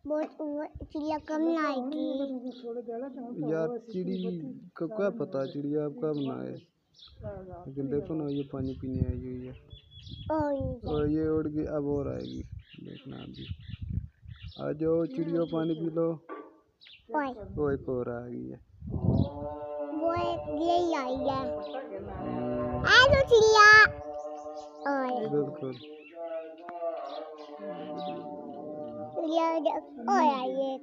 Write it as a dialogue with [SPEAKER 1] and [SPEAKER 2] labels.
[SPEAKER 1] चिड़िया कब आएगी
[SPEAKER 2] यार? चिड़ी का क्या पता, चिड़िया अब कब ना आए। लेकिन देखो ना, ये पानी पीने आई हुई है और ये उड़ गई, अब और आएगी। देखना अभी। आ जाओ चिड़िया, पानी पी लो। वो एक और आ गई है।
[SPEAKER 1] वो ये आई है। आ जाओ चिड़िया।
[SPEAKER 2] बिल्कुल।
[SPEAKER 1] चिड़िया और आई है।